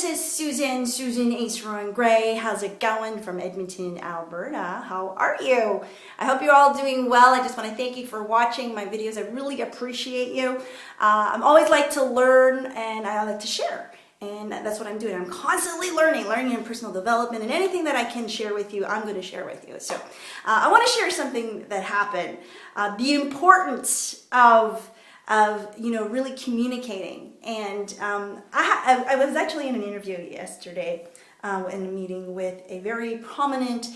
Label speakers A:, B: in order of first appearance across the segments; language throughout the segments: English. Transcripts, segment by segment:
A: is Susan Aceron Gray. How's it going from Edmonton, Alberta? How are you? I hope you're all doing well. I just want to thank you for watching my videos. I really appreciate you. I'm always like to learn and I like to share. And that's what I'm doing. I'm constantly learning in personal development, and anything that I can share with you, I'm going to share with you. So I want to share something that happened. The importance of really communicating. And I was actually in an interview yesterday in a meeting with a very prominent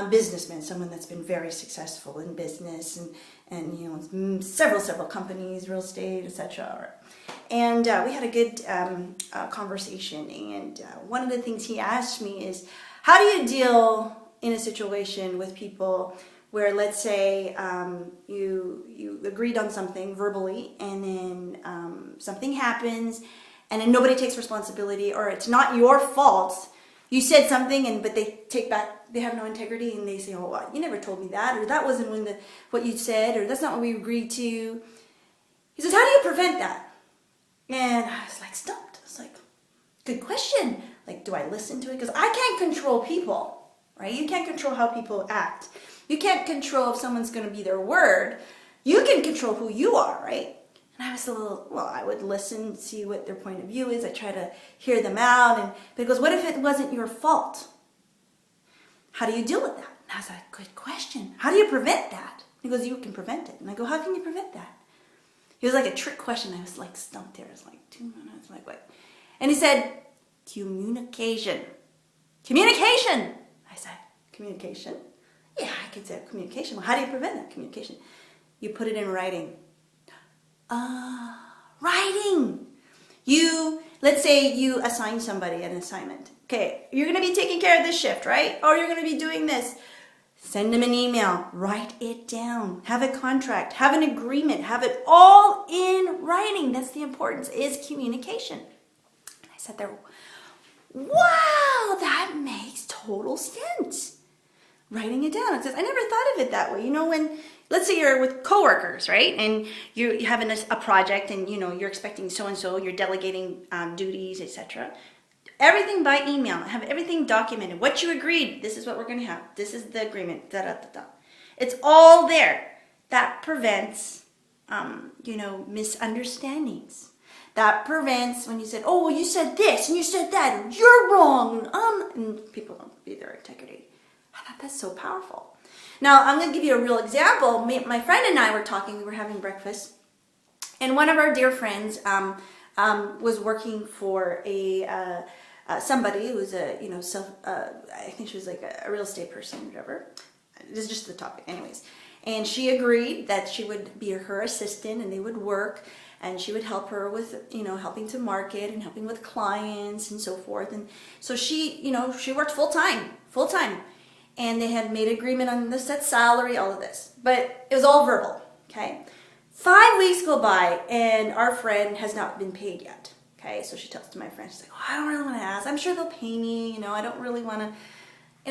A: businessman, someone that's been very successful in business and several companies, real estate, etc. And we had a good conversation. And one of the things he asked me is, how do you deal in a situation with people where, let's say, you agreed on something verbally, and then something happens, and then nobody takes responsibility, or it's not your fault. You said something, but they take back. They have no integrity, and they say, "Oh, well, you never told me that," or "That wasn't what you said," or "That's not what we agreed to." He says, "How do you prevent that?" And I was like stumped. I was like, "Good question. Like, do I listen to it? Because I can't control people, right? You can't control how people act. You can't control if someone's going to be their word. You can control who you are, right?" And I was I would listen, see what their point of view is. I try to hear them out. But he goes, "What if it wasn't your fault? How do you deal with that?" And I was like, "Good question. How do you prevent that?" He goes, "You can prevent it." And I go, "How can you prevent that?" It was like a trick question. I was like stumped there. I was like 2 minutes. Like, what? And he said, "Communication." Communication. I said, "Communication? Yeah, I could say communication. Well, how do you prevent that communication?" You put it in writing. Writing. Let's say you assign somebody an assignment. Okay, you're going to be taking care of this shift, right? Or you're going to be doing this. Send them an email. Write it down. Have a contract. Have an agreement. Have it all in writing. That's the importance, is communication. And I sat there, wow, that makes total sense. Writing it down. It says, I never thought of it that way. When, let's say you're with coworkers, right? And you're having a project, and you're expecting so-and-so, you're delegating duties, etc. Everything by email. Have everything documented. What you agreed. This is what we're going to have. This is the agreement. It's all there. That prevents, misunderstandings. That prevents when you said, "Oh, well, you said this and you said that, and you're wrong," and people don't be their integrity. I thought that's so powerful. Now, I'm going to give you a real example. My friend and I were talking. We were having breakfast, and one of our dear friends was working for somebody who was I think she was like a real estate person or whatever. This is just the topic, anyways. And she agreed that she would be her assistant, and they would work, and she would help her with, helping to market and helping with clients and so forth. And so she worked full time. And they had made agreement on the set salary, all of this. But it was all verbal, okay? 5 weeks go by, and our friend has not been paid yet, okay? So she tells to my friend, she's like, "Oh, I don't really want to ask. I'm sure they'll pay me. I don't really want to,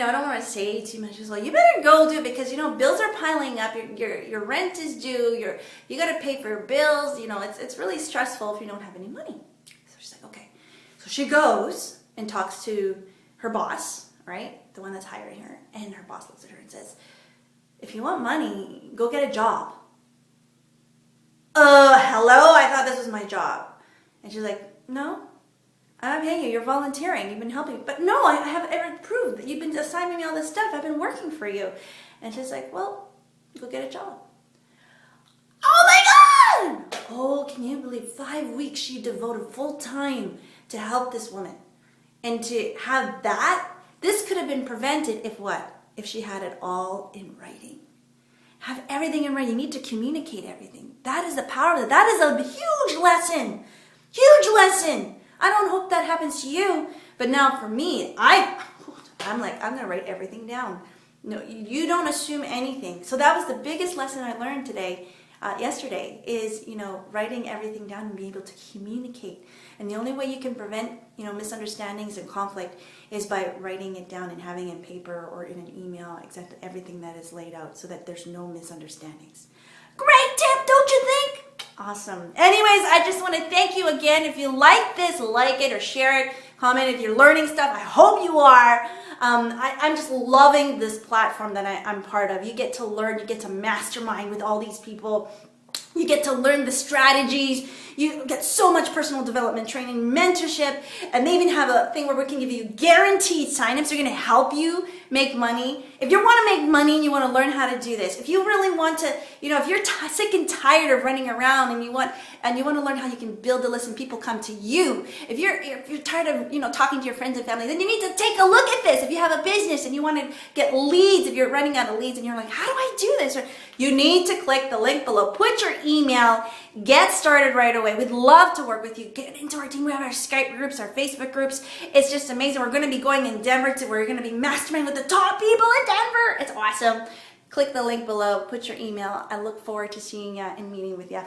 A: I don't want to say too much." She's like, "You better go do it, because, bills are piling up. Your rent is due. You got to pay for your bills. It's really stressful if you don't have any money." So she's like, "Okay." So she goes and talks to her boss, right? The one that's hiring her. And her boss looks at her and says, "If you want money, go get a job." Hello? I thought this was my job. And she's like, "No, I'm paying you. You're volunteering. You've been helping." "But no, I have ever proved that you've been assigning me all this stuff. I've been working for you." And she's like, "Well, go get a job." Oh my God! Oh, can you believe 5 weeks she devoted full time to help this woman? And to have that, this could have been prevented if what? If she had it all in writing. Have everything in writing. You need to communicate everything. That is the power of it. That is a huge lesson. Huge lesson. I don't hope that happens to you. But now for me, I'm like, I'm going to write everything down. No, you don't assume anything. So that was the biggest lesson I learned yesterday is, writing everything down and being able to communicate. And the only way you can prevent, misunderstandings and conflict is by writing it down and having it in paper or in an email, exactly everything that is laid out so that there's no misunderstandings. Great tip, don't you think? Awesome. Anyways, I just want to thank you again. If you like this, like it or share it. Comment if you're learning stuff. I hope you are. I'm just loving this platform that I'm part of. You get to learn, you get to mastermind with all these people. You get to learn the strategies. You get so much personal development training, mentorship, and they even have a thing where we can give you guaranteed signups. They're going to help you make money. If you want to make money and you want to learn how to do this, if you really want to, if you're sick and tired of running around and you want to learn how you can build a list and people come to you, if you're tired of talking to your friends and family, then you need to take a look at this. If you have a business and you want to get leads, if you're running out of leads and you're like, how do I do this? You need to click the link below. Put your email. Get started right away. We'd love to work with you. Get into our team. We have our Skype groups, our Facebook groups. It's just amazing. We're going to be going in Denver to where you're going to be masterminding with the top people in Denver. It's awesome. Click the link below. Put your email. I look forward to seeing you and meeting with you.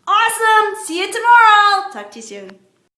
A: Awesome. See you tomorrow. Talk to you soon.